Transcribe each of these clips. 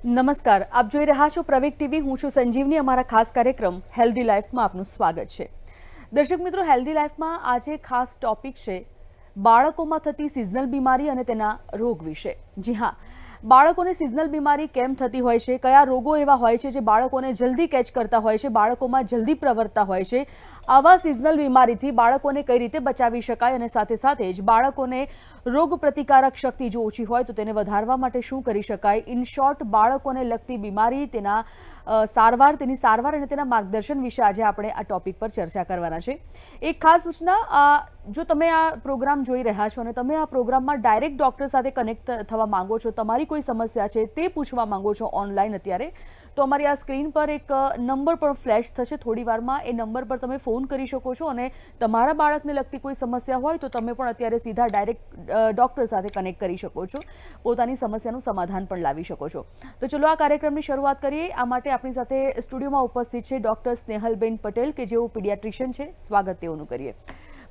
નમસ્કાર, આપ જોઈ રહ્યા છો પ્રવેગ ટીવી. હું છું સંજીવની. અમારા ખાસ કાર્યક્રમ હેલ્ધી લાઈફમાં આપનું સ્વાગત છે. દર્શક મિત્રો, હેલ્ધી લાઈફમાં આજે ખાસ ટોપિક છે બાળકોમાં થતી સિઝનલ બીમારી અને તેના રોગ વિશે. જી હા, બાળકોને સિઝનલ બીમારી કેમ થતી હોય છે, કયા રોગો એવા હોય છે જે બાળકોને જલ્દી કેચ કરતા હોય છે, બાળકોમાં જલ્દી પ્રવર્તતા હોય છે, આવા સિઝનલ બીમારીથી બાળકોને કઈ રીતે બચાવી શકાય અને સાથે સાથે જ બાળકોને રોગ પ્રતિકારક શક્તિ જો ઓછી હોય તો તેને વધારવા માટે શું કરી શકાય. ઇન શોર્ટ, બાળકોને લગતી બીમારી, તેની સારવાર અને તેના માર્ગદર્શન વિશે આજે આપણે આ ટોપિક પર ચર્ચા કરવાના છે. એક ખાસ સૂચના, જો તમે આ પ્રોગ્રામ જોઈ રહ્યા છો અને તમે આ પ્રોગ્રામમાં ડાયરેક્ટ ડૉક્ટર સાથે કનેક્ટ થવા માંગો છો, તમારી કોઈ સમસ્યા છે તે પૂછવા માંગો છો ઓનલાઈન અત્યારે, તો અમારી આ સ્ક્રીન પર એક નંબર પણ ફ્લેશ થશે થોડી વારમાં. એ નંબર પર તમે ફોન કરી શકો છો અને તમારા બાળકને લગતી કોઈ સમસ્યા હોય તો તમે પણ અત્યારે સીધા ડાયરેક્ટ ડૉક્ટર સાથે કનેક્ટ કરી શકો છો, પોતાની સમસ્યાનું સમાધાન પણ લાવી શકો છો. તો ચલો આ કાર્યક્રમની શરૂઆત કરીએ. આ માટે આપણી સાથે સ્ટુડિયોમાં ઉપસ્થિત છે ડૉક્ટર સ્નેહલબેન પટેલ, કે જેઓ પીડિયાટ્રિશિયન છે. સ્વાગત તેઓનું કરીએ.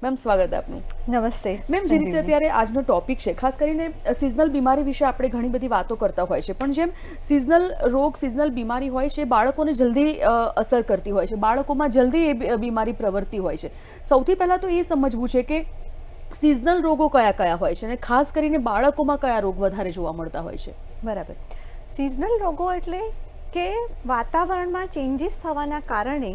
મેમ, સ્વાગત આપનું. નમસ્તે મેમ. જે રીતે અત્યારે આજનો ટોપિક છે, ખાસ કરીને સિઝનલ બીમારી વિશે આપણે ઘણી બધી વાતો કરતા હોય છે, પણ જેમ સિઝનલ રોગ, સિઝનલ બીમારી હોય છે, બાળકોને જલ્દી અસર કરતી હોય છે, બાળકોમાં જલ્દી એ બીમારી પ્રવર્તી હોય છે. સૌથી પહેલાં તો એ સમજવું છે કે સિઝનલ રોગો કયા કયા હોય છે અને ખાસ કરીને બાળકોમાં કયા રોગ વધારે જોવા મળતા હોય છે. બરાબર. સિઝનલ રોગો એટલે કે વાતાવરણમાં ચેન્જીસ થવાના કારણે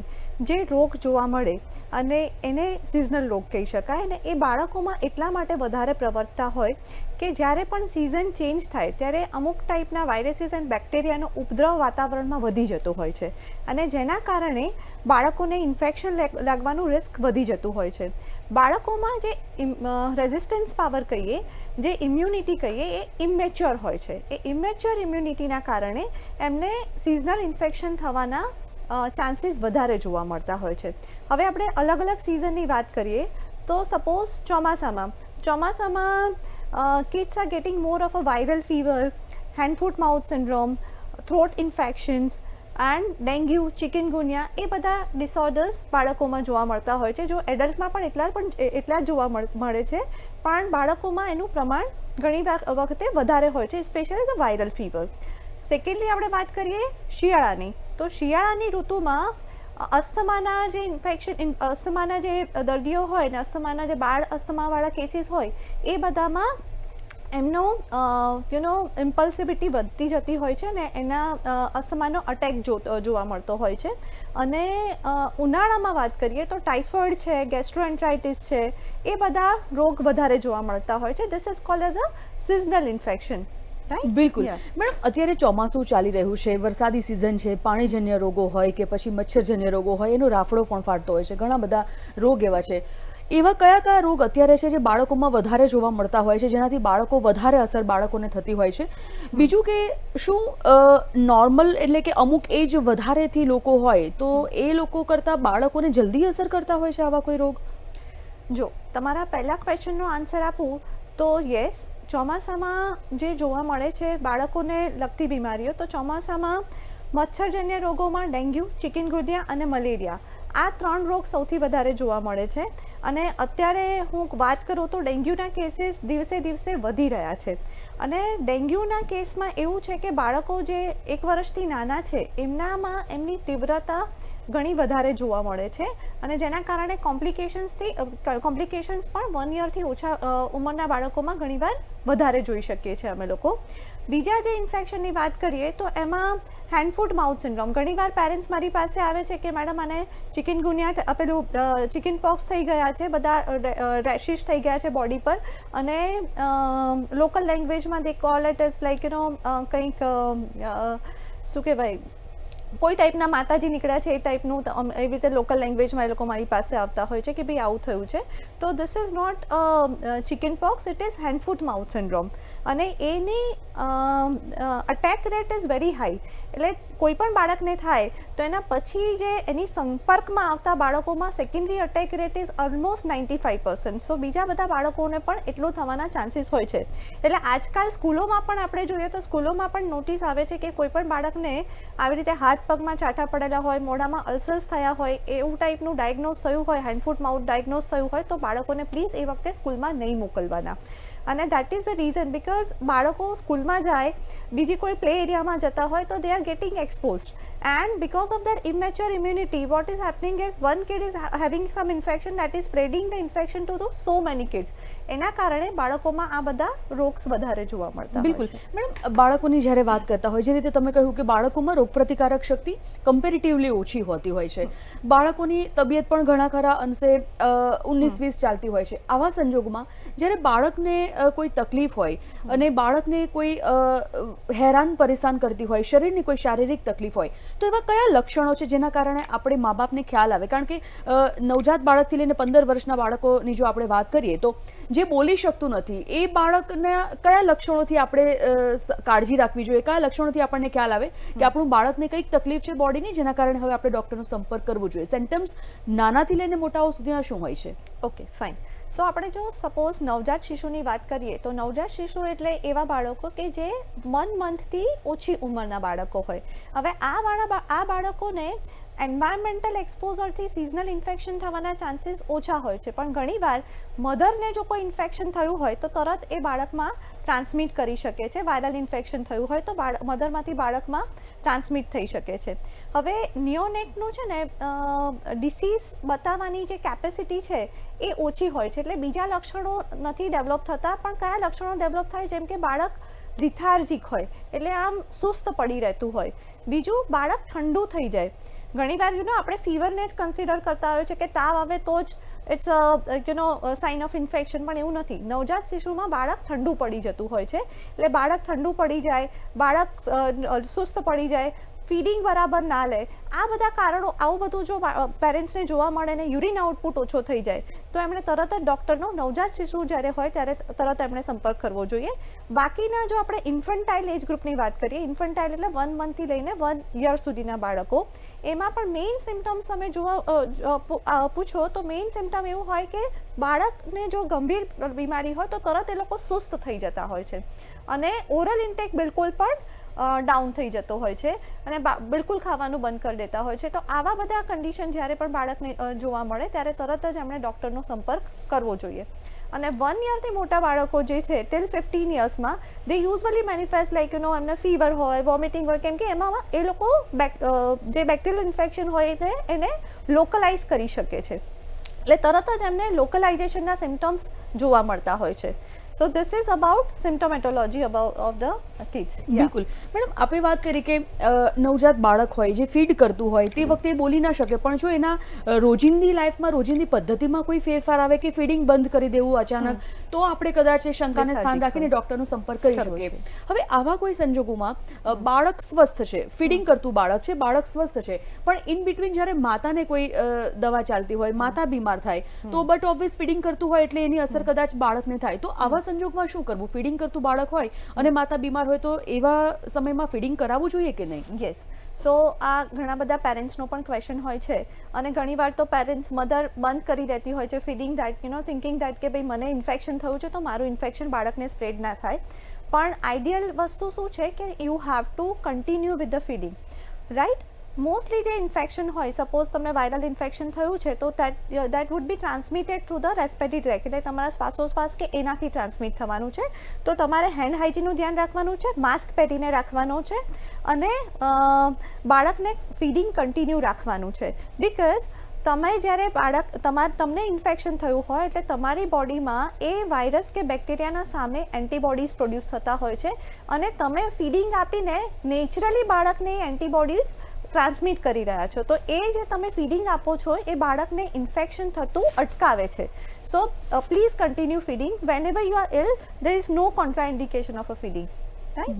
જે રોગ જોવા મળે અને એને સિઝનલ રોગ કહી શકાય. અને એ બાળકોમાં એટલા માટે વધારે પ્રવર્તતા હોય કે જ્યારે પણ સિઝન ચેન્જ થાય ત્યારે અમુક ટાઈપના વાયરસીસ એન્ડ બેક્ટેરિયાનો ઉપદ્રવ વાતાવરણમાં વધી જતો હોય છે અને જેના કારણે બાળકોને ઇન્ફેક્શન લાગવાનું રિસ્ક વધી જતું હોય છે. બાળકોમાં જે રેઝિસ્ટન્સ પાવર કહીએ, જે ઇમ્યુનિટી કહીએ, એ ઇમેચ્યોર હોય છે. એ ઇમેચ્યોર ઇમ્યુનિટીના કારણે એમને સિઝનલ ઇન્ફેક્શન થવાના ચાન્સીસ વધારે જોવા મળતા હોય છે. હવે આપણે અલગ અલગ સિઝનની વાત કરીએ તો સપોઝ ચોમાસામાં kids are getting more of a viral fever, hand foot mouth syndrome, throat infections and dengue, chikungunya, એ બધા ડિસઓર્ડર્સ બાળકોમાં જોવા મળતા હોય છે. જો એડલ્ટમાં પણ એટલા જ જોવા મળે છે, પણ બાળકોમાં એનું પ્રમાણ ઘણી વખતે વધારે હોય છે, specially the viral fever. Secondly આપણે વાત કરીએ શિયાળાની, તો શિયાળાની ઋતુમાં અસ્થમાના જે દર્દીઓ હોય ને, અસ્થમાના જે બાળ અસ્થમાવાળા કેસીસ હોય, એ બધામાં એમનો ઇમ્પલ્સિવિટી વધતી જતી હોય છે ને એના અસ્થમાનો અટેક જોવા મળતો હોય છે. અને ઉનાળામાં વાત કરીએ તો ટાઇફોઇડ છે, ગેસ્ટ્રોએન્ટરાઇટિસ છે, એ બધા રોગ વધારે જોવા મળતા હોય છે. This is called as a seasonal infection. બિલકુલ. મેડમ, અત્યારે ચોમાસું ચાલી રહ્યું છે, વરસાદી સિઝન છે, પાણીજન્ય રોગો હોય કે પછી મચ્છરજન્ય રોગો હોય, એનો રાફડો પણ ફાટતો હોય છે. ઘણા બધા રોગ એવા છે. એવા કયા કયા રોગ અત્યારે છે જે બાળકોમાં વધારે જોવા મળતા હોય છે, જેનાથી બાળકો વધારે અસર બાળકોને થતી હોય છે? બીજું કે શું નોર્મલ એટલે કે અમુક એજ વધારેથી લોકો હોય તો એ લોકો કરતાં બાળકોને જલ્દી અસર કરતા હોય છે આવા કોઈ રોગ? જો તમારા પહેલા ક્વેશ્ચનનો આન્સર આપું તો યસ, ચોમાસામાં જે જોવા મળે છે બાળકોને લગતી બીમારીઓ, તો ચોમાસામાં મચ્છરજન્ય રોગોમાં ડેન્ગ્યુ, ચિકનગુનિયા અને મલેરિયા, આ 3 રોગ સૌથી વધારે જોવા મળે છે. અને અત્યારે હું વાત કરું તો ડેન્ગ્યુના કેસીસ દિવસે દિવસે વધી રહ્યા છે. અને ડેન્ગ્યુના કેસમાં એવું છે કે બાળકો જે 1 વર્ષથી નાના છે એમનામાં એમની તીવ્રતા ઘણી વધારે જોવા મળે છે અને જેના કારણે કોમ્પ્લિકેશન્સ પણ 1 યરથી ઓછા ઉંમરના બાળકોમાં ઘણીવાર વધારે જોઈ શકીએ છીએ અમે લોકો. બીજા જે ઇન્ફેક્શનની વાત કરીએ તો એમાં હેન્ડ ફૂટ માઉથ સિન્ડ્રોમ. ઘણીવાર પેરેન્ટ્સ મારી પાસે આવે છે કે મેડમ આને ચિકનગુનિયા, પેલું ચિકન પોક્સ થઈ ગયા છે, બધા રેશિસ થઈ ગયા છે બોડી પર, અને લોકલ લેંગ્વેજમાં દે કોલ ઇટ ઇઝ લાઈક કંઈક શું કહેવાય, કોઈ ટાઈપના માતાજી નીકળ્યા છે એ ટાઈપનું, એવી રીતે લોકલ લેંગ્વેજમાં એ લોકો મારી પાસે આવતા હોય છે કે ભાઈ આવું થયું છે. તો this is not chickenpox, it is hand foot mouth syndrome. અને એની attack rate is very high. એટલે કોઈ પણ બાળકને થાય તો એના પછી જે એની સંપર્કમાં આવતા બાળકોમાં secondary attack rate is almost 95%. સો બીજા બધા બાળકોને પણ એટલો થવાના ચાન્સીસ હોય છે. એટલે આજકાલ સ્કૂલોમાં પણ આપણે જોઈએ તો સ્કૂલોમાં પણ નોટિસ આવે છે કે કોઈ પણ બાળકને આવી રીતે હાથ પગમાં ચાટા પડેલા હોય, મોઢામાં અલ્સર્સ થયા હોય, એવું ટાઈપનું ડાયગ્નોઝ થયું હોય, હેન્ડ ફૂટ માઉથ ડાયગ્નોઝ થયું હોય, તો બાળકોને પ્લીઝ એ વખતે સ્કૂલમાં નહીં મોકલવાના. અને that is the reason because બાળકો સ્કૂલમાં જાય, બીજી કોઈ પ્લે એરિયામાં જતા હોય તો they are getting exposed, and because of their immature immunity what is happening is one kid is having some infection that is spreading the infection to the so many kids. એના કારણે બાળકોમાં આ બધા રોગ્સ વધારે જોવા મળતા હોય બિલકુલ છે. મેડમ, બાળકોની જ્યારે વાત કરતા હોય, જે રીતે તમે કહ્યું કે બાળકોમાં રોગપ્રતિકારક શક્તિ કમ્પેરેટિવલી ઓછી હોતી હોય છે, બાળકોની તબિયત પણ ઘણા ખરા અંશે 19-20 ચાલતી હોય છે, આવા સંજોગોમાં જ્યારે બાળકને કોઈ તકલીફ હોય અને બાળકને કોઈ હેરાન પરેશાન કરતી હોય, શરીરની કોઈ શારીરિક તકલીફ હોય, તો એવા કયા લક્ષણો છે જેના કારણે આપણે મા બાપને ખ્યાલ આવે? કારણ કે નવજાત બાળકથી લઈને 15 વર્ષના બાળકોની જો આપણે વાત કરીએ તો જે બોલી શકતું નથી એ બાળકના કયા લક્ષણોથી આપણે કાળજી રાખવી જોઈએ, કયા લક્ષણોથી આપણને ખ્યાલ આવે કે આપણું બાળકને કંઈક તકલીફ છે બોડીની, જેના કારણે હવે આપણે ડૉક્ટરનો સંપર્ક કરવો જોઈએ? સિમ્ટમ્સ નાનાથી લઈને મોટાઓ સુધીના શું હોય છે? Okay fine. સો આપણે જો સપોઝ નવજાત શિશુની વાત કરીએ તો નવજાત શિશુ એટલે એવા બાળકો કે જે 1 મંથથી ઓછી ઉંમરના બાળકો હોય. હવે આ બાળકોને એન્વાયરમેન્ટલ એક્સપોઝરથી સિઝનલ ઇન્ફેક્શન થવાના ચાન્સીસ ઓછા હોય છે, પણ ઘણીવાર મધરને જો કોઈ ઇન્ફેક્શન થયું હોય તો તરત એ બાળકમાં ટ્રાન્સમિટ કરી શકે છે. વાયરલ ઇન્ફેક્શન થયું હોય તો મધરમાંથી બાળકમાં ટ્રાન્સમિટ થઈ શકે છે. હવે નિયોનેટનું છે ને ડિસીઝ બતાવવાની જે કેપેસિટી છે એ ઓછી હોય છે, એટલે બીજા લક્ષણો નથી ડેવલપ થતા, પણ કયા લક્ષણો ડેવલપ થાય, જેમ કે બાળક લિથાર્જિક હોય એટલે આમ સુસ્ત પડી રહેતું હોય, બીજું બાળક ઠંડુ થઈ જાય. ઘણીવાર આપણે ફીવરને જ કન્સિડર કરતા હોય છે કે તાવ આવે તો જ ઇટ્સ સાઇન ઓફ ઇન્ફેક્શન, પણ એવું નથી. નવજાત શિશુમાં બાળક ઠંડુ પડી જતું હોય છે, એટલે બાળક ઠંડુ પડી જાય, બાળક સુસ્ત પડી જાય, ફીડિંગ બરાબર ના લે, આ બધા કારણો, આવું બધું જો પેરેન્ટ્સને જોવા મળે ને યુરિન આઉટપુટ ઓછો થઈ જાય તો એમણે તરત જ ડૉક્ટરનો, નવજાત શિશુ જ્યારે હોય ત્યારે તરત એમણે સંપર્ક કરવો જોઈએ. બાકીના જો આપણે ઇન્ફન્ટાઇલ એજ ગ્રુપની વાત કરીએ, ઇન્ફન્ટાઇલ એટલે 1 મંથથી લઈને 1 યર સુધીના બાળકો, એમાં પણ મેઇન સિમ્ટમ્સ તમે પૂછો તો મેઇન સિમ્ટમ એવું હોય કે બાળકને જો ગંભીર બીમારી હોય તો તરત એ લોકો સુસ્ત થઈ જતા હોય છે અને ઓરલ ઇન્ટેક બિલકુલ પણ ડાઉન થઈ જતો હોય છે અને બિલકુલ ખાવાનું બંધ કરી દેતા હોય છે. તો આવા બધા કન્ડિશન જ્યારે પણ બાળકને જોવા મળે ત્યારે તરત જ એમણે ડૉક્ટરનો સંપર્ક કરવો જોઈએ. અને 1 યરથી મોટા બાળકો જે છે ટિલ 15 યર્સમાં દે યુઝવલી મેનિફેસ્ટ લાઈક એમને ફીવર હોય, વોમિટિંગ હોય, કેમ કે એમાં એ લોકો જે બેક્ટેરિયલ ઇન્ફેક્શન હોય એને લોકલાઇઝ કરી શકે છે, એટલે તરત જ એમને લોકલાઇઝેશનના સિમ્ટમ્સ જોવા મળતા હોય છે. So this is about symptomatology of the kids. બિલકુલ મેડમ, આપણે વાત કરી કે નવજાત બાળક હોય જે ફીડ કરતું હોય તે વખતે બોલી ના શકે, પણ જો એના રોજિંદી લાઈફમાં, રોજિંદી પદ્ધતિમાં કોઈ ફેરફાર આવે કે ફીડિંગ બંધ કરી દેવું અચાનક, તો આપણે કદાચ એ શંકાને સ્થાન રાખીને ડૉક્ટરનો સંપર્ક કરી શકીએ. હવે આવા કોઈ સંજોગોમાં બાળક સ્વસ્થ છે, ફીડિંગ કરતું બાળક છે, બાળક સ્વસ્થ છે, પણ ઇન બિટવીન જ્યારે માતાને કોઈ દવા ચાલતી હોય, માતા બીમાર થાય તો બટ ઓબ્વિયસ ફીડિંગ કરતું હોય એટલે એની અસર કદાચ બાળકને થાય, તો આવા સંજોગમાં શું કરવું? ફીડિંગ કરતું બાળક હોય અને માતા બીમાર હોય તો એવા સમયમાં ફીડિંગ કરાવવું જોઈએ કે નહીં? યસ. સો આ ઘણા બધા પેરેન્ટ્સનો પણ ક્વેશ્ચન હોય છે અને ઘણીવાર તો પેરેન્ટ્સ, મધર બંધ કરી દેતી હોય છે ફીડિંગ, દેટ થિંકિંગ દેટ કે ભાઈ મને ઇન્ફેક્શન થયું છે તો મારું ઇન્ફેક્શન બાળકને સ્પ્રેડ ના થાય. પણ આઈડિયલ વસ્તુ શું છે કે you have to continue with the feeding, right? Mostly જે ઇન્ફેક્શન હોય, સપોઝ તમને વાયરલ ઇન્ફેક્શન થયું છે તો that would be transmitted through the respiratory track, એટલે તમારા શ્વાસોશ્વાસ કે એનાથી ટ્રાન્સમિટ થવાનું છે. તો તમારે હેન્ડ હાઇજીનનું ધ્યાન રાખવાનું છે, માસ્ક પહેરીને રાખવાનો છે અને બાળકને ફીડિંગ કન્ટિન્યુ રાખવાનું છે. બિકોઝ તમે જ્યારે તમને ઇન્ફેક્શન થયું હોય એટલે તમારી બોડીમાં એ વાયરસ કે બેક્ટેરિયાના સામે એન્ટીબોડીઝ પ્રોડ્યુસ થતા હોય છે અને તમે ફીડિંગ આપીને નેચરલી બાળકને એન્ટીબોડીઝ ટ્રાન્સમિટ કરી રહ્યા છો, તો એ જે તમે ફીડિંગ આપો છો એ બાળકને ઇન્ફેક્શન થતું અટકાવે છે. So please continue feeding whenever you are ill, there is no contraindication of a feeding.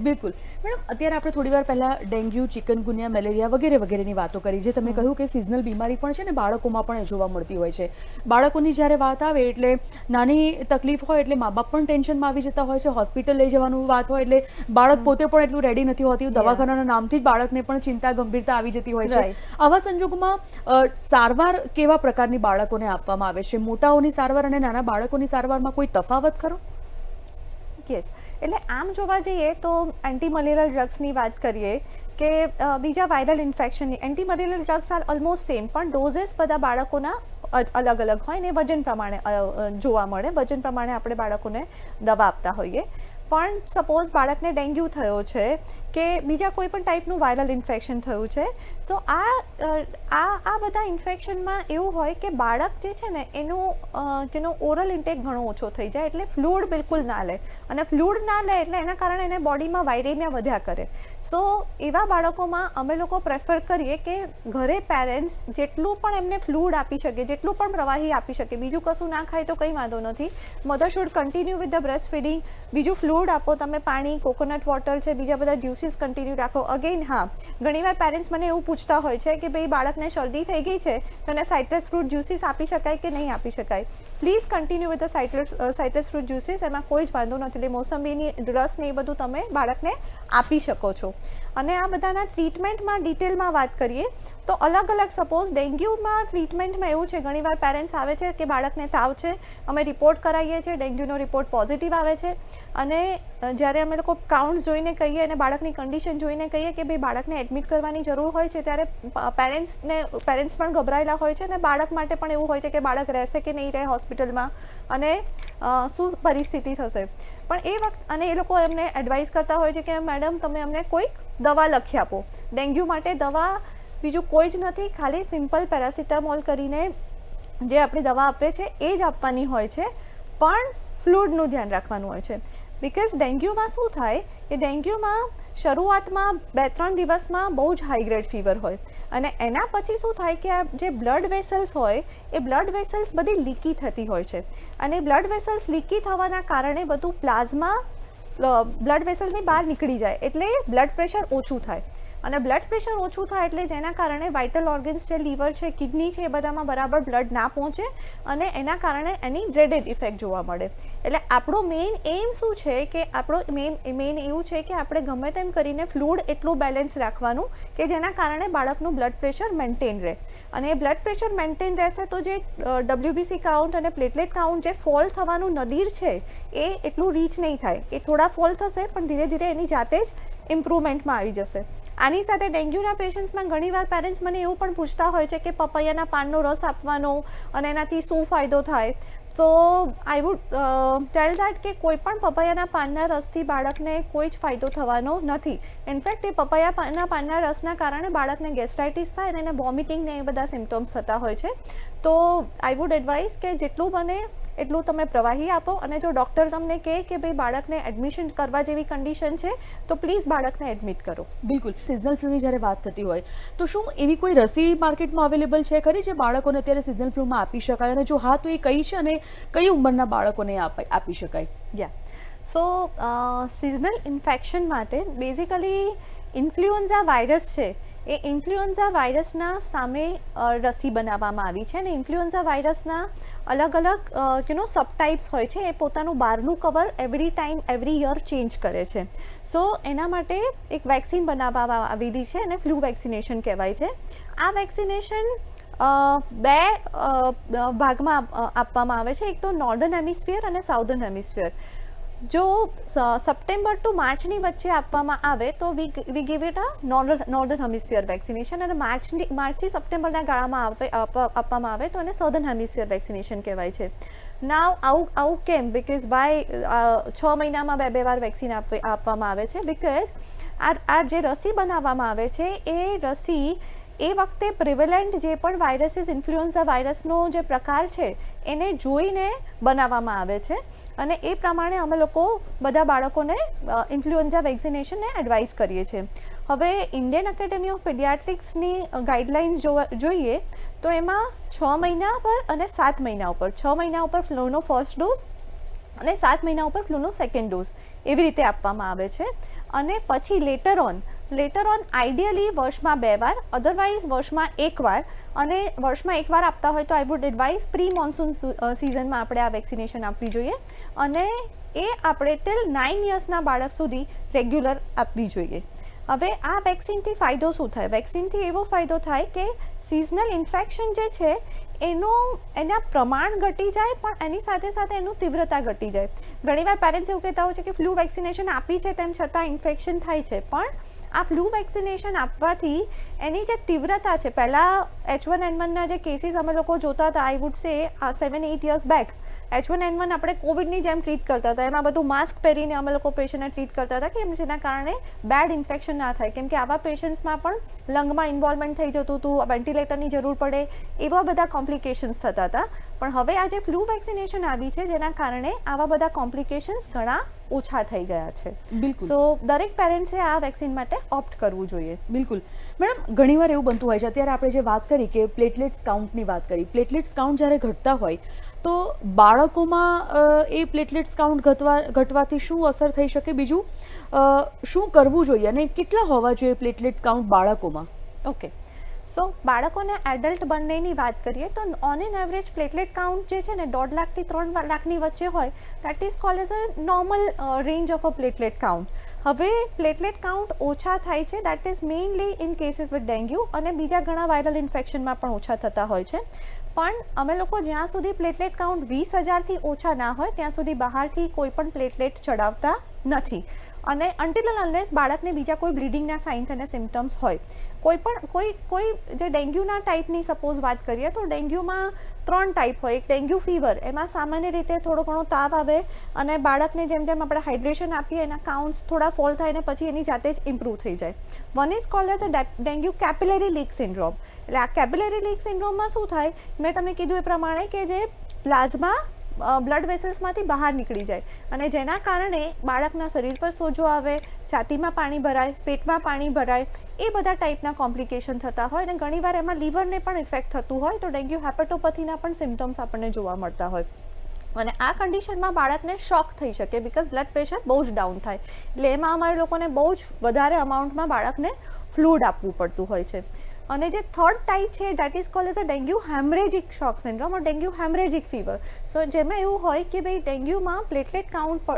બિલકુલ મેડમ, અત્યારે આપણે થોડી વાર પહેલાં ડેન્ગ્યુ, ચિકનગુનિયા, મેલેરિયા વગેરે વગેરેની વાતો કરી, જે તમે કહ્યું કે સિઝનલ બીમારી પણ છે ને બાળકોમાં પણ જોવા મળતી હોય છે. બાળકોની જ્યારે વાત આવે એટલે નાની તકલીફ હોય એટલે મા બાપ પણ ટેન્શનમાં આવી જતા હોય છે, હોસ્પિટલ લઈ જવાનું વાત હોય એટલે બાળક પોતે પણ એટલું રેડી નથી હોતી, દવાખાનાના નામથી જ બાળકને પણ ચિંતા, ગંભીરતા આવી જતી હોય છે. આવા સંજોગોમાં સારવાર કેવા પ્રકારની બાળકોને આપવામાં આવે છે? મોટાઓની સારવાર અને નાના બાળકોની સારવારમાં કોઈ તફાવત ખરો? યસ, એટલે આમ જોવા જઈએ તો એન્ટી મલેરિયલ ડ્રગ્સની વાત કરીએ કે બીજા વાયરલ ઇન્ફેક્શનની, anti malarial drugs are almost same, પણ ડોઝેસ બધા બાળકોના અલગ અલગ હોય ને વજન પ્રમાણે જોવા મળે. વજન પ્રમાણે આપણે બાળકોને દવા આપતા હોઈએ. પણ સપોઝ બાળકને ડેન્ગ્યુ થયો છે કે બીજા કોઈ પણ ટાઈપનું વાયરલ ઇન્ફેક્શન થયું છે, સો આ બધા ઇન્ફેક્શનમાં એવું હોય કે બાળક જે છે ને એનું ઓરલ ઇન્ટેક ઘણો ઓછો થઈ જાય, એટલે ફ્લૂઇડ બિલકુલ ના લે, અને ફ્લૂઇડ ના લે એટલે એના કારણે એને બોડીમાં વાયરેમિયા વધ્યા કરે. સો એવા બાળકોમાં અમે લોકો પ્રેફર કરીએ કે ઘરે પેરેન્ટ્સ જેટલું પણ એમને ફ્લૂઇડ આપી શકે, જેટલું પણ પ્રવાહી આપી શકે, બીજું કશું ના ખાય તો કંઈ વાંધો નથી. Mother should continue with the breast feeding. બીજું ફ્લૂઇડ આપો તમે, પાણી, કોકોનટ વોટર છે, બીજા બધા જ્યુસીસ કન્ટિન્યુ રાખો. અગેન હા, ઘણીવાર પેરેન્ટ્સ મને એવું પૂછતા હોય છે કે ભાઈ બાળકને શરદી થઈ ગઈ છે તો એને સાઇટ્રસ ફ્રૂટ જ્યુસીસ આપી શકાય કે નહીં આપી શકાય. Please continue with the citrus fruit juices. એમાં કોઈ જ વાંધો નથી. એટલે મોસંબીની રસ ને એ બધું તમે બાળકને આપી શકો છો. અને આ બધાના ટ્રીટમેન્ટમાં ડિટેલમાં વાત કરીએ તો અલગ અલગ, સપોઝ ડેન્ગ્યુમાં ટ્રીટમેન્ટમાં એવું છે, ઘણીવાર પેરેન્ટ્સ આવે છે કે બાળકને તાવ છે, અમે રિપોર્ટ કરાવીએ છીએ, ડેન્ગ્યુનો રિપોર્ટ પોઝિટિવ આવે છે, અને જ્યારે અમે લોકો કાઉન્ટ્સ જોઈને કહીએ અને બાળકની કન્ડિશન જોઈને કહીએ કે ભાઈ બાળકને એડમિટ કરવાની જરૂર હોય છે, ત્યારે પેરેન્ટ્સ પણ ગભરાયેલા હોય છે, અને બાળક માટે પણ એવું હોય છે કે બાળક રહેશે કે નહીં રહે હોસ્પિટલમાં, અને શું પરિસ્થિતિ થશે. પણ એ વખત અને એ લોકો એમને એડવાઇસ કરતા હોય છે કે મેડમ તમે અમને કોઈક દવા લખી આપો. ડેન્ગ્યુ માટે દવા બીજું કોઈ જ નથી, ખાલી સિમ્પલ પેરાસિટામોલ કરીને જે આપણી દવા આપે છે એ જ આપવાની હોય છે, પણ ફ્લૂઇડનું ધ્યાન રાખવાનું હોય છે. બિકોઝ ડેન્ગ્યુમાં શું થાય કે ડેન્ગ્યુમાં શરૂઆતમાં 2-3 દિવસમાં બહુ જ હાઈ ગ્રેડ ફીવર હોય, અને એના પછી શું થાય કે આ જે બ્લડ વેસલ્સ હોય એ બ્લડ વેસલ્સ બધી લીકી થતી હોય છે, અને બ્લડ વેસલ્સ લીકી થવાના કારણે બધું પ્લાઝમા બ્લડ વેસલ્સની બહાર નીકળી જાય, એટલે બ્લડ પ્રેશર ઓછું થાય. અને બ્લડ પ્રેશર ઓછું થાય એટલે જેના કારણે વાઇટલ ઓર્ગન્સ છે, લીવર છે, કિડની છે, એ બધામાં બરાબર બ્લડ ના પહોંચે, અને એના કારણે એની ડ્રેડેડ ઇફેક્ટ જોવા મળે. એટલે આપણો મેઇન એમ શું છે કે આપણો મેઇન એવું છે કે આપણે ગમે તેમ કરીને ફ્લૂઇડ એટલું બેલેન્સ રાખવાનું કે જેના કારણે બાળકનું બ્લડ પ્રેશર મેન્ટેન રહે. અને એ બ્લડ પ્રેશર મેન્ટેન રહેશે તો જે WBC કાઉન્ટ અને પ્લેટલેટ કાઉન્ટ જે ફોલ થવાનું નદીર છે એ એટલું રીચ નહીં થાય. એ થોડા ફોલ થશે પણ ધીરે ધીરે એની જાતે જ ઇમ્પ્રુવમેન્ટમાં આવી જશે. આની સાથે ડેન્ગ્યુના પેશન્ટ્સમાં ઘણીવાર પેરેન્ટ્સ મને એવું પણ પૂછતા હોય છે કે પપૈયાના પાનનો રસ આપવાનો અને એનાથી શું ફાયદો થાય. તો આઈ વુડ ટેલ ધેટ કે કોઈ પણ પપૈયાના પાનના રસથી બાળકને કોઈ જ ફાયદો થવાનો નથી. ઇનફેક્ટ એ પપૈયાના પાનના રસના કારણે બાળકને ગેસ્ટ્રાઇટિસ થાય અને એને વોમિટિંગ ને એ બધા સિમ્ટમ્સ થતા હોય છે. તો આઈ વુડ એડવાઇસ કે જેટલું બને એટલું તમે પ્રવાહી આપો, અને જો ડૉક્ટર તમને કહે કે ભાઈ બાળકને એડમિશન કરવા જેવી કન્ડિશન છે તો પ્લીઝ બાળકને એડમિટ કરો. બિલકુલ. સિઝનલ ફ્લૂની જ્યારે વાત થતી હોય તો શું એવી કોઈ રસી માર્કેટમાં અવેલેબલ છે ખરી જે બાળકોને અત્યારે સિઝનલ ફ્લૂમાં આપી શકાય, અને જો હા તો એ કઈ છે અને કઈ ઉંમરના બાળકોને આપી શકાય? સો સિઝનલ ઇન્ફેક્શન માટે બેઝિકલી ઇન્ફ્લુએન્ઝા વાયરસ છે, એ ઇન્ફ્લુએન્ઝા વાયરસના સામે રસી બનાવવામાં આવી છે. અને ઇન્ફ્લુએન્ઝા વાયરસના અલગ અલગ સબટાઇપ્સ હોય છે, એ પોતાનું બહારનું કવર એવરી યર ચેન્જ કરે છે. સો એના માટે એક વેક્સિન બનાવવામાં આવેલી છે, અને ફ્લૂ વેક્સિનેશન કહેવાય છે. આ વેક્સિનેશન 2 ભાગમાં આપવામાં આવે છે. એક તો નોર્ધન હેમિસ્ફિયર અને સાઉધર્ન હેમિસ્ફિયર. જો સપ્ટેમ્બર ટુ માર્ચની વચ્ચે આપવામાં આવે તો we give it a northern hemisphere vaccination, અને માર્ચથી સપ્ટેમ્બરના ગાળામાં આપવામાં આવે તો એને સધર્ન હેમિસ્ફિયર વેક્સિનેશન કહેવાય છે. નાવ આવું કેમ? બિકોઝ બાય 6 મહિનામાં 2 વાર વેક્સિન આપવામાં આવે છે. બિકોઝ આ જે રસી બનાવવામાં આવે છે એ રસી એ વખતે પ્રિવેલન્ટ જે પણ વાયરસીસ, ઇન્ફ્લુએન્ઝા વાયરસનો જે પ્રકાર છે એને જોઈને બનાવવામાં આવે છે, અને એ પ્રમાણે અમે લોકો બધા બાળકોને ઇન્ફ્લુએન્ઝા વેક્સિનેશનને એડવાઇસ કરીએ છીએ. હવે ઇન્ડિયન એકેડેમી ઓફ પીડિયાટ્રિક્સની ગાઈડલાઇન્સ જોઈએ તો એમાં 6 મહિના પર અને 7 મહિના ઉપર, 6 મહિના ઉપર ફ્લૂનો ફર્સ્ટ ડોઝ અને 7 મહિના ઉપર ફ્લૂનો સેકન્ડ ડોઝ એવી રીતે આપવામાં આવે છે. અને પછી લેટર ઓન આઈડિયલી વર્ષમાં 2 વાર, અધરવાઇઝ વર્ષમાં 1 વાર, અને વર્ષમાં 1 વાર આપતા હોય તો I would advise pre monsoon સિઝનમાં આપણે આ વેક્સિનેશન આપવી જોઈએ, અને એ આપણે ટિલ 9 યર્સના બાળક સુધી રેગ્યુલર આપવી જોઈએ. હવે આ વેક્સિનથી ફાયદો શું થાય? વેક્સિનથી એવો ફાયદો થાય કે સિઝનલ ઇન્ફેક્શન જે છે એના પ્રમાણ ઘટી જાય, પણ એની સાથે સાથે એનું તીવ્રતા ઘટી જાય. ઘણીવાર પેરેન્ટ્સ એવું કહેતા હોય છે કે ફ્લૂ વેક્સિનેશન આપી છે તેમ છતાં ઇન્ફેક્શન થાય છે, પણ આ ફ્લૂ વેક્સિનેશન આપવાથી એની જે તીવ્રતા છે, પહેલાં H1N1ના જે કેસીસ અમે લોકો જોતા હતા, I would say 7-8 years back, H1N1 આપણે કોવિડની જેમ ટ્રીટ કરતા હતા. એમાં બધું માસ્ક પહેરીને અમે લોકો પેશન્ટને ટ્રીટ કરતા હતા, કે જેના કારણે બેડ ઇન્ફેક્શન ના થાય, કેમ કે આવા પેશન્ટ્સમાં પણ લંગમાં ઇન્વોલ્વમેન્ટ થઈ જતું હતું, વેન્ટિલેટરની જરૂર પડે, એવા બધા કોમ્પ્લિકેશન્સ થતા હતા. પણ હવે આ જે ફ્લૂ વેક્સિનેશન આવી છે, જેના કારણે આવા બધા કોમ્પ્લિકેશન્સ ઘણા ઓછા થઈ ગયા છે. બિલકુલ. સો દરેક પેરેન્ટ્સે આ વેક્સિન માટે ઓપ્ટ કરવું જોઈએ. બિલકુલ મેડમ, ઘણીવાર એવું બનતું હોય છે, અત્યારે આપણે જે વાત કરી કે પ્લેટલેટ્સ કાઉન્ટની વાત કરી, પ્લેટલેટ્સ કાઉન્ટ જ્યારે ઘટતા હોય તો બાળકોમાં એ પ્લેટલેટ્સ કાઉન્ટ ઘટવાથી શું અસર થઈ શકે, બીજું શું કરવું જોઈએ અને કેટલા હોવા જોઈએ પ્લેટલેટ્સ કાઉન્ટ બાળકોમાં? ઓકે, સો બાળકોને એડલ્ટ બંનેની વાત કરીએ તો on an average platelet count જે છે ને 1.5 લાખથી 3 લાખની વચ્ચે હોય, that is called as a normal range of a platelet count. હવે પ્લેટલેટ કાઉન્ટ ઓછા થાય છે, that is mainly in cases with dengue અને બીજા ઘણા વાયરલ ઇન્ફેક્શનમાં પણ ઓછા થતા હોય છે. પણ અમે લોકો જ્યાં સુધી પ્લેટલેટ કાઉન્ટ 20,000થી ઓછા ના હોય ત્યાં સુધી બહારથી કોઈ પણ પ્લેટલેટ ચડાવતા નથી. અને અન્ટિલ એન્ડ અનલેસ બાળકને બીજા કોઈ બ્લીડિંગના સાઇન્સ અને સિમ્ટમ્સ હોય, કોઈ જે ડેન્ગ્યુના ટાઈપની સપોઝ વાત કરીએ તો ડેન્ગ્યુમાં 3 ટાઈપ હોય. એક ડેન્ગ્યુ ફીવર, એમાં સામાન્ય રીતે થોડો ઘણો તાવ આવે અને બાળકને જેમ જેમ આપણે હાઇડ્રેશન આપીએ એના કાઉન્ટ્સ થોડા ફોલ થાય અને પછી એની જાતે જ ઇમ્પ્રૂવ થઈ જાય. One is called as a dengue capillary leak syndrome. એટલે આ કેપિલરી લીક સિન્ડ્રોમમાં શું થાય, મેં તમને કીધું એ પ્રમાણે કે જે પ્લાઝમા બ્લડ વેસલ્સમાંથી બહાર નીકળી જાય અને જેના કારણે બાળકના શરીર પર સોજો આવે, છાતીમાં પાણી ભરાય, પેટમાં પાણી ભરાય, એ બધા ટાઈપના કોમ્પ્લિકેશન થતા હોય અને ઘણીવાર એમાં લીવરને પણ ઇફેક્ટ થતું હોય, તો ડેન્ગ્યુ હેપેટોપથીના પણ સિમ્ટમ્સ આપણને જોવા મળતા હોય. અને આ કન્ડિશનમાં બાળકને શોક થઈ શકે, બિકોઝ બ્લડ પ્રેશર બહુ જ ડાઉન થાય. એટલે એમાં અમારે લોકોને બહુ જ વધારે અમાઉન્ટમાં બાળકને ફ્લુઇડ આપવું પડતું હોય છે. અને જે થર્ડ ટાઈપ છે, that is called as a dengue haemorrhagic shock syndrome or dengue haemorrhagic fever. So જેમાં એવું હોય કે ભાઈ ડેન્ગ્યુમાં પ્લેટલેટ કાઉન્ટ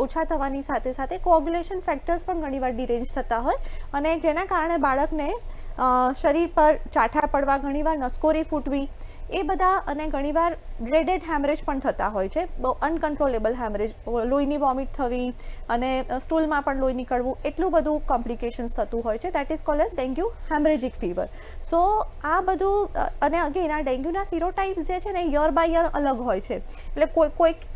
ઓછા થવાની સાથે સાથે કોગ્યુલેશન ફેક્ટર્સ પણ ઘણીવાર ડિરેન્જ થતા હોય અને જેના કારણે બાળકને શરીર પર ચાઠા પડવા, ઘણીવાર નસકોરી ફૂટવી, એ બધા અને ઘણીવાર ડ્રેડેડ હેમરેજ પણ થતા હોય છે, બહુ અનકન્ટ્રોલેબલ હેમરેજ, લોહીની વોમિટ થવી અને સ્ટૂલમાં પણ લોહી નીકળવું, એટલું બધું કોમ્પ્લિકેશન્સ થતું હોય છે. That is called as dengue haemorrhagic fever. So આ બધું, અને અગેન આ ડેન્ગ્યુના સિરોટાઇપ્સ જે છે ને યર બાય યર અલગ હોય છે. એટલે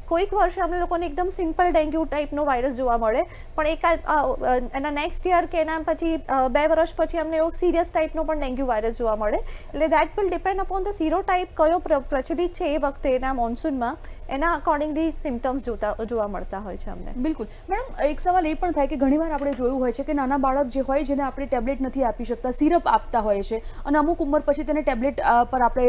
કોઈક વર્ષે અમને લોકોને એકદમ સિમ્પલ ડેન્ગ્યુ ટાઈપનો વાયરસ જોવા મળે, પણ એના નેક્સ્ટ યર કે એના પછી 2 વર્ષ પછી અમને એવો સિરિયસ ટાઈપનો પણ ડેન્ગ્યુ વાયરસ જોવા મળે. એટલે that will depend upon the serotype કયો પ્રચલિત છે એ વખતે એના મોન્સૂનમાં, એના અકોર્ડિંગલી સિમ્ટમ્સ જોવા મળતા હોય છે અમને. બિલકુલ મેડમ, એક સવાલ એ પણ થાય કે ઘણીવાર આપણે જોયું હોય છે કે નાના બાળક જે હોય જેને આપણે ટેબ્લેટ નથી આપી શકતા, સિરપ આપતા હોઈએ છીએ અને અમુક ઉંમર પછી તેને ટેબ્લેટ પર આપણે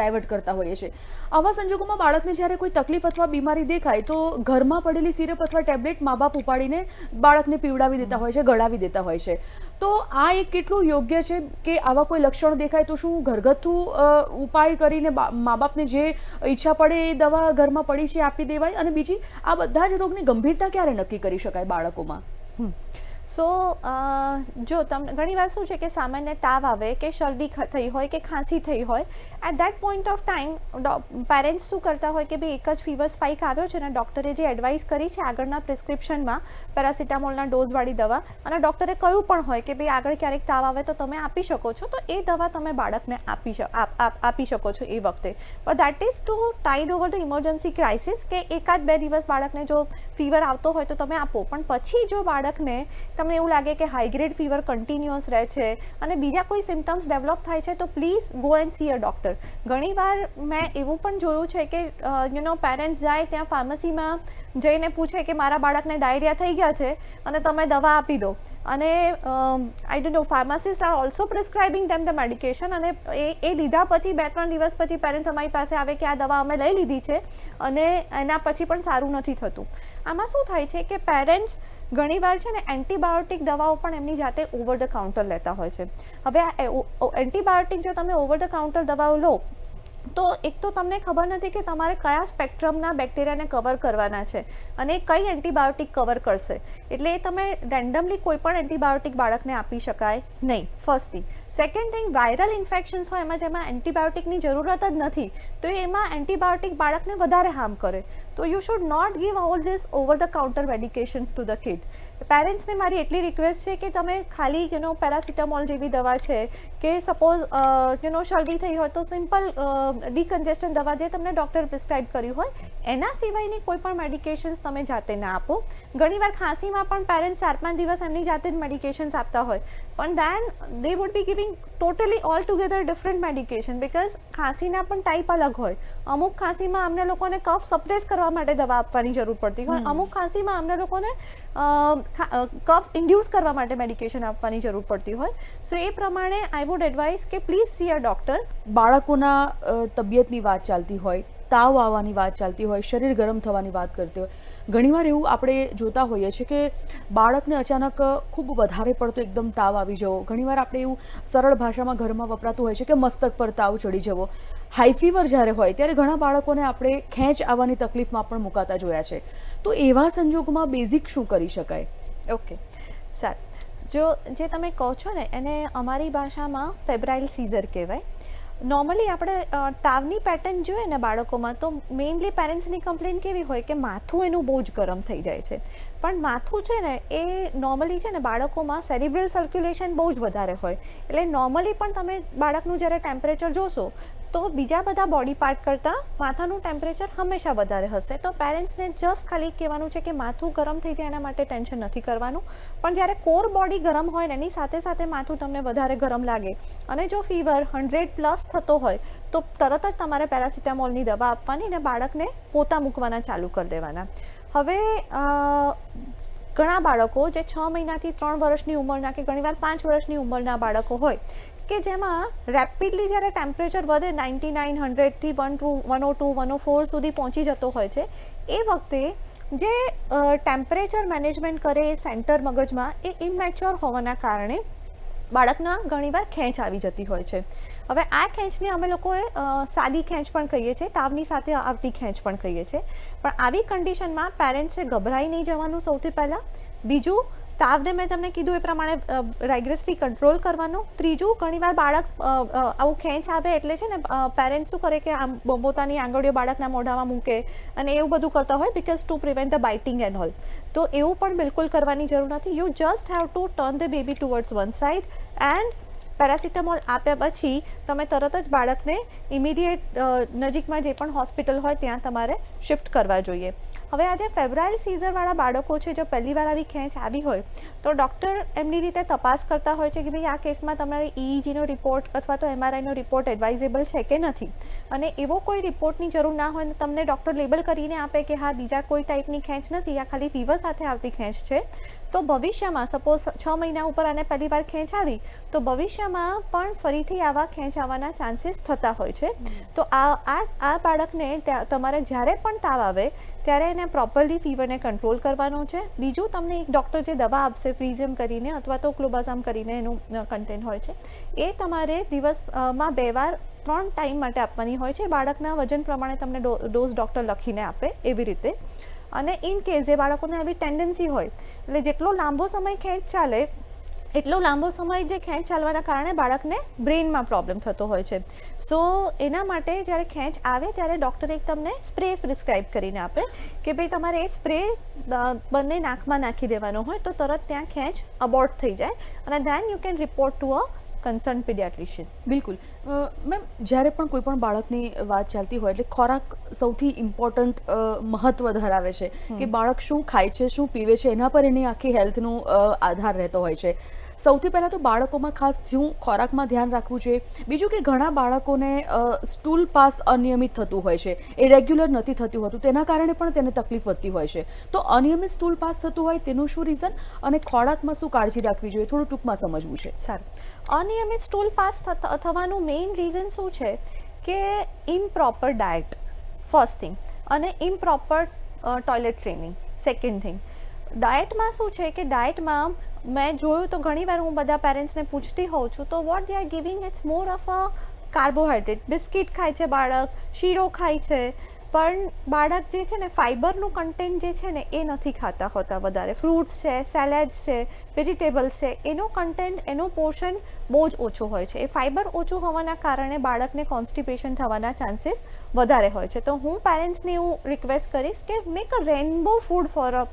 ડાયવર્ટ કરતા હોઈએ છીએ. આવા સંજોગોમાં બાળકને જ્યારે કોઈ તકલીફ અથવા બીમારી દેખાય તો ઘરમાં પડેલી સિરપ અથવા ટેબ્લેટ મા બાપ ઉપાડીને બાળકને પીવડાવી દેતા હોય છે, ગળાવી દેતા હોય છે. તો આ એક કેટલું યોગ્ય છે કે આવા કોઈ લક્ષણ દેખાય તો શું ઘરગથ્થુ ઉપાય કરીને મા બાપને જે ઈચ્છા પડે એ દવા ઘરમાં પડી છે આપી દેવાય? અને બીજી, આ બધા જ રોગની ગંભીરતા ક્યારે નક્કી કરી શકાય બાળકોમાં? સો જો તમને ઘણીવાર શું છે કે સામાન્ય તાવ આવે કે શરદી થઈ હોય કે ખાંસી થઈ હોય, at that point of time parents શું કરતા હોય કે ભાઈ એક જ ફીવર સ્પાઇક આવ્યો છે ને ડૉક્ટરે જે એડવાઇસ કરી છે આગળના પ્રિસ્ક્રિપ્શનમાં પેરાસિટામોલના ડોઝવાળી દવા, અને ડૉક્ટરે કહ્યું પણ હોય કે ભાઈ આગળ ક્યારેક તાવ આવે તો તમે આપી શકો છો, તો એ દવા તમે બાળકને આપી શકો છો એ વખતે. But that is to tide over the emergency crisis, કે 1-2 દિવસ બાળકને જો ફીવર આવતો હોય તો તમે આપો. પણ પછી જો બાળકને તમને એવું લાગે કે હાઈ ગ્રેડ ફીવર કન્ટિન્યુઅસ રહે છે અને બીજા કોઈ સિમ્ટમ્સ ડેવલપ થાય છે તો please go and C a doctor. ઘણીવાર મેં એવું પણ જોયું છે કે પેરેન્ટ્સ જાય ત્યાં ફાર્મસીમાં જઈને પૂછે કે મારા બાળકને ડાયરિયા થઈ ગયા છે અને તમે દવા આપી દો, અને I don't know, pharmacist are also prescribing them the medication, અને એ લીધા પછી 2-3 દિવસ પછી પેરેન્ટ્સ અમારી પાસે આવે કે આ દવા અમે લઈ લીધી છે અને એના પછી પણ સારું નથી થતું. આમાં શું થાય છે કે પેરેન્ટ્સ ઘણીવાર છે ને એન્ટીબાયોટિક દવાઓ પણ એમની જાતે ઓવર ધ કાઉન્ટર લેતા હોય છે. હવે આ એન્ટીબાયોટિક જો તમે ઓવર ધ કાઉન્ટર દવાઓ લો તો એક તો તમને ખબર નથી કે તમારે કયા સ્પેક્ટ્રમના બેક્ટેરિયાને કવર કરવાના છે અને કઈ એન્ટીબાયોટિક કવર કરશે. એટલે તમે રેન્ડમલી કોઈ પણ એન્ટીબાયોટિક બાળકને આપી શકાય નહીં, first thing. Second thing, viral infections હોય એમાં જેમાં એન્ટીબાયોટિકની જરૂરત જ નથી, તો એમાં એન્ટીબાયોટિક બાળકને વધારે હાર્મ કરે. તો you should not give all this over the counter medications to the kid. પેરેન્ટ્સને મારી એટલી રિક્વેસ્ટ છે કે તમે ખાલી પેરાસિટામોલ જેવી દવા છે કે સપોઝ શરદી થઈ હોય તો સિમ્પલ ડિકન્જેસ્ટન્ટ દવા જે તમને ડૉક્ટર પ્રિસ્ક્રાઇબ કર્યું હોય એના સિવાયની કોઈ પણ મેડિકેશન્સ તમે જાતે ના આપો. ઘણીવાર ખાંસીમાં પણ પેરેન્ટ્સ 4-5 દિવસ એમની જાતે જ મેડિકેશન્સ આપતા હોય, પણ then they would be giving totally all together different medication, because ખાંસીના પણ ટાઈપ અલગ હોય. અમુક ખાંસીમાં અમને લોકોને કફ સપ્રેસ કરવા માટે દવા આપવાની જરૂર પડતી હોય, અમુક ખાંસીમાં અમને લોકોને કફ ઇન્ડ્યુસ કરવા માટે મેડિકેશન આપવાની જરૂર પડતી હોય. સો એ પ્રમાણે આઈ વુડ એડવાઇઝ કે પ્લીઝ સી અ ડૉક્ટર. બાળકોના તબિયતની વાત ચાલતી હોય, તાવ આવવાની વાત ચાલતી હોય, શરીર ગરમ થવાની વાત કરતી હોય, ઘણીવાર એવું આપણે જોતા હોઈએ છીએ કે બાળકને અચાનક ખૂબ વધારે પડતો એકદમ તાવ આવી જવો, ઘણીવાર આપણે એવું સરળ ભાષામાં ઘરમાં વપરાતું હોય છે કે મસ્તક પર તાવ ચડી જવો. હાઈ ફીવર જ્યારે હોય ત્યારે ઘણા બાળકોને આપણે ખેંચ આવવાની તકલીફમાં પણ મુકાતા જોયા છે. તો એવા સંજોગોમાં બેઝિક શું કરી શકાય? ઓકે સર, જે તમે કહો છો ને એને અમારી ભાષામાં ફેબ્રાઇલ સીઝર કહેવાય. નોર્મલી આપણે તાવની પેટર્ન જોઈએ ને બાળકોમાં તો મેઇનલી પેરેન્ટ્સની કમ્પ્લેન કેવી હોય કે માથું એનું બહુ જ ગરમ થઈ જાય છે. પણ માથું છે ને એ નોર્મલી છે ને બાળકોમાં સેરિબ્રલ સર્ક્યુલેશન બહુ જ વધારે હોય, એટલે નોર્મલી પણ તમે બાળકનું જ્યારે ટેમ્પરેચર જોશો તો બીજા બધા બોડી પાર્ટ કરતાં માથાનું ટેમ્પરેચર હંમેશા વધારે હશે. તો પેરેન્ટ્સને જસ્ટ ખાલી કહેવાનું છે કે માથું ગરમ થઈ જાય એના માટે ટેન્શન નથી કરવાનું, પણ જ્યારે કોર બોડી ગરમ હોય ને એની સાથે સાથે માથું તમને વધારે ગરમ લાગે અને જો ફીવર 100+ થતો હોય તો તરત જ તમારે પેરાસિટામોલની દવા આપવાની અને બાળકને પોતા મૂકવાના ચાલુ કરી દેવાના. હવે ઘણા બાળકો જે 6 મહિનાથી 3 વર્ષની ઉંમરના કે ઘણીવાર 5 વર્ષની ઉંમરના બાળકો હોય કે જેમાં રેપિડલી જ્યારે ટેમ્પરેચર વધે 99, 100થી 102, 104 સુધી પહોંચી જતો હોય છે, એ વખતે જે ટેમ્પરેચર મેનેજમેન્ટ કરે એ સેન્ટર મગજમાં એ ઇમેચ્યોર હોવાના કારણે બાળકના ઘણીવાર ખેંચ આવી જતી હોય છે. હવે આ ખેંચને અમે લોકોએ સાદી ખેંચ પણ કહીએ છીએ, તાવની સાથે આવતી ખેંચ પણ કહીએ છીએ. પણ આવી કન્ડિશનમાં પેરેન્ટ્સે ગભરાઈ નહીં જવાનું સૌથી પહેલાં. બીજું, તાવને મેં તમને કીધું એ પ્રમાણે રાઇગ્રેસલી કંટ્રોલ કરવાનું. ત્રીજું, ઘણીવાર બાળક આવું ખેંચ આવે એટલે છે ને પેરેન્ટ્સ શું કરે કે આમ પોતાની આંગળીઓ બાળકના મોઢામાં મૂકે અને એવું બધું કરતા હોય because two prevent the biting and all. તો એવું પણ બિલકુલ કરવાની જરૂર નથી. You just have to turn the baby towards one side and paracetamol આપ્યા પછી તમે તરત જ બાળકને ઇમિડિયેટ નજીકમાં જે પણ હોસ્પિટલ હોય ત્યાં તમારે શિફ્ટ કરવા જોઈએ. હવે આજે ફેબ્રાઇલ સીઝરવાળા બાળકો છે, જો પહેલી વાર આવી ખેંચ આવી હોય તો ડૉક્ટર એમની રીતે તપાસ કરતા હોય છે કે ભાઈ આ કેસમાં તમારે EEGનો રિપોર્ટ અથવા તો MRIનો રિપોર્ટ એડવાઇઝેબલ છે કે નથી. અને એવો કોઈ રિપોર્ટની જરૂર ના હોય ને તમને ડૉક્ટર લેબલ કરીને આપે કે હા બીજા કોઈ ટાઈપની ખેંચ નથી, આ ખાલી ફીવર સાથે આવતી ખેંચ છે, તો ભવિષ્યમાં સપોઝ 6 મહિના ઉપર આને પહેલી વાર ખેંચ આવી તો ભવિષ્યમાં પણ ફરીથી આવા ખેંચ આવવાના ચાન્સીસ થતા હોય છે. તો આ બાળકને તમારે જ્યારે પણ તાવ આવે ત્યારે એને પ્રોપરલી ફીવરને કંટ્રોલ કરવાનો છે. બીજું, તમને એક ડૉક્ટર જે દવા આપશે ફ્રીઝિયમ કરીને અથવા તો ક્લોબાઝામ કરીને એનું કન્ટેન્ટ હોય છે, એ તમારે દિવસમાં 2 વાર 3 ટાઈમ માટે આપવાની હોય છે. બાળકના વજન પ્રમાણે તમને ડોઝ ડૉક્ટર લખીને આપે એવી રીતે. અને ઇન કેસ એ બાળકોને આવી ટેન્ડન્સી હોય એટલે જેટલો લાંબો સમય ખેંચ ચાલે એટલો લાંબો સમય જે ખેંચ ચાલવાના કારણે બાળકને બ્રેઇનમાં પ્રોબ્લેમ થતો હોય છે. સો એના માટે જ્યારે ખેંચ આવે ત્યારે ડૉક્ટર એક તમને સ્પ્રે પ્રિસ્ક્રાઇબ કરીને આપે કે ભાઈ તમારે એ સ્પ્રે બંને નાકમાં નાખી દેવાનો હોય તો તરત ત્યાં ખેંચ અબોર્ટ થઈ જાય અને then you can report to a concern paediatrician. બિલકુલ મેમ, જ્યારે પણ કોઈ પણ બાળકની વાત ચાલતી હોય એટલે ખોરાક સૌથી ઇમ્પોર્ટન્ટ મહત્વ ધરાવે છે કે બાળક શું ખાય છે, શું પીવે છે, એના પર એની આખી હેલ્થનું આધાર રહેતો હોય છે. સૌથી પહેલાં તો બાળકોમાં ખાસ શું ખોરાકમાં ધ્યાન રાખવું જોઈએ. બીજું કે ઘણા બાળકોને સ્ટૂલ પાસ અનિયમિત થતું હોય છે, એ રેગ્યુલર નથી થતું હોતું, તેના કારણે પણ તેને તકલીફ વધતી હોય છે. તો અનિયમિત સ્ટૂલ પાસ થતું હોય તેનું શું રીઝન અને ખોરાકમાં શું કાળજી રાખવી જોઈએ, થોડું ટૂંકમાં સમજવું છે. સારું. અનિયમિત સ્ટૂલ પાસ થવાનું મેઇન રીઝન શું છે કે ઇમ્પ્રોપર ડાયટ ફર્સ્ટ થિંગ અને improper toilet training second thing. ડાયટમાં શું છે કે ડાયટમાં મેં જોયું તો ઘણીવાર હું બધા પેરેન્ટ્સને પૂછતી હોઉં છું તો what they are giving it's more of a carbohydrate. Biscuit ખાય છે બાળક, શીરો ખાય છે, પણ બાળક જે છે ને ફાઇબરનું કન્ટેન્ટ જે છે ને એ નથી ખાતા હોતા વધારે. ફ્રૂટ્સ છે, સેલેડ્સ છે, વેજીટેબલ્સ છે, એનું કન્ટેન્ટ, એનું પોર્શન બહુ જ ઓછું હોય છે. એ ફાઇબર ઓછું હોવાના કારણે બાળકને કોન્સ્ટિપેશન થવાના ચાન્સીસ વધારે હોય છે. તો હું પેરેન્ટ્સને એવું રિક્વેસ્ટ કરીશ કે make a rainbow food for a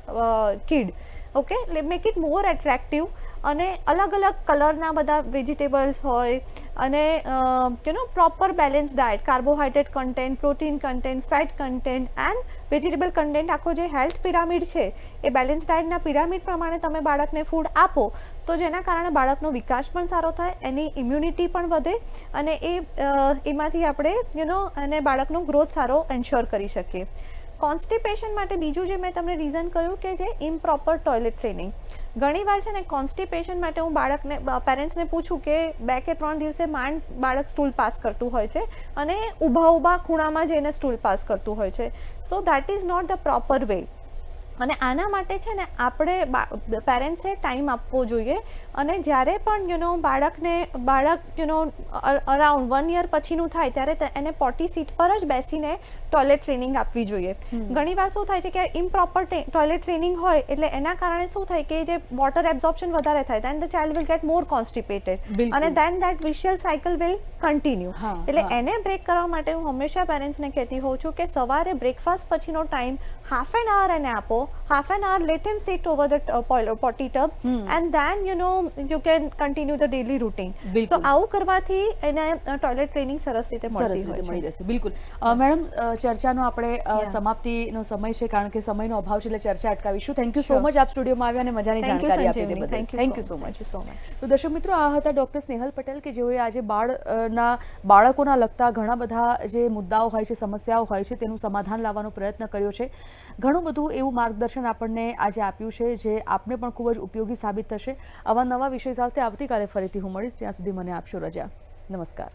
kid. Okay, make it more attractive, અને અલગ અલગ કલરના બધા વેજીટેબલ્સ હોય, અને proper balance diet, carbohydrate content, protein content, fat content and vegetable content, આખો જે હેલ્થ પિરામિડ છે એ બેલેન્સ ડાયટના પિરામિડ પ્રમાણે તમે બાળકને ફૂડ આપો તો જેના કારણે બાળકનો વિકાસ પણ સારો થાય, એની ઇમ્યુનિટી પણ વધે, અને એમાંથી આપણે અને બાળકનો ગ્રોથ સારો એન્શ્યોર કરી શકીએ. કોન્સ્ટિપેશન માટે બીજું જે મેં તમને રીઝન કહ્યું કે જે ઇમ્પ્રોપર ટોયલેટ ટ્રેનિંગ. ઘણીવાર છે ને કોન્સ્ટિપેશન માટે હું પેરેન્ટ્સને પૂછું કે 2 કે 3 દિવસે માંડ બાળક સ્ટૂલ પાસ કરતું હોય છે, અને ઊભા ખૂણામાં જઈને સ્ટૂલ પાસ કરતું હોય છે. So that is not the proper way. અને આના માટે છે ને આપણે પેરેન્ટ્સે ટાઈમ આપવો જોઈએ, અને જ્યારે પણ બાળક અરાઉન્ડ 1 યર પછીનું થાય ત્યારે એને પોટી સીટ પર જ બેસીને ટોયલેટ ટ્રેનિંગ આપવી જોઈએ. ઘણીવાર શું થાય છે કે ઇમ્પ્રોપર ટોયલેટ ટ્રેનિંગ હોય એટલે એના કારણે શું થાય કે જે વોટર એબ્ઝોર્પ્શન વધારે થાય, then the child will get more constipated, and then that vicious cycle will continue. એટલે એને બ્રેક કરવા માટે હું હંમેશા પેરેન્ટ્સને કહેતી હોઉં છું કે સવારે બ્રેકફાસ્ટ પછીનો ટાઈમ હાફ એન આવર એને આપો. Half an hour, let him sit over the potty tub, and then you can continue the daily routine. So આવું કરવાથી એને ટોયલેટ ટ્રેનિંગ સરસ રીતે મળી રહેશે. બિલકુલ મેડમ, ચર્ચાનો આપણે સમાપ્તિનો સમય છે, કારણ કે સમયનો અભાવ છે, એટલે ચર્ચા અટકાવીશું. થેન્ક યુ સો મચ આપ સ્ટુડિયોમાં આવ્યા અને મજાની જાણકારી આપી તે બદલ. Thank you so much. તો દર્શક મિત્રો, આ હતા ડોક્ટર સ્નેહલ પટેલ કે જેઓએ આજે બાળકોના લગતા ઘણા બધા જે મુદ્દાઓ હોય છે, સમસ્યાઓ હોય છે, તેનું સમાધાન લાવવાનો પ્રયત્ન કર્યો છે. ઘણું બધું એવું માર્ગદર્શન આપણને આજે આપ્યું છે જે આપને પણ ખૂબ જ ઉપયોગી સાબિત થશે. આવા નવા વિષય સાથે આવતીકાલે ફરીથી હું મળીશ. ત્યાં સુધી મને આપશો રજા. નમસ્કાર.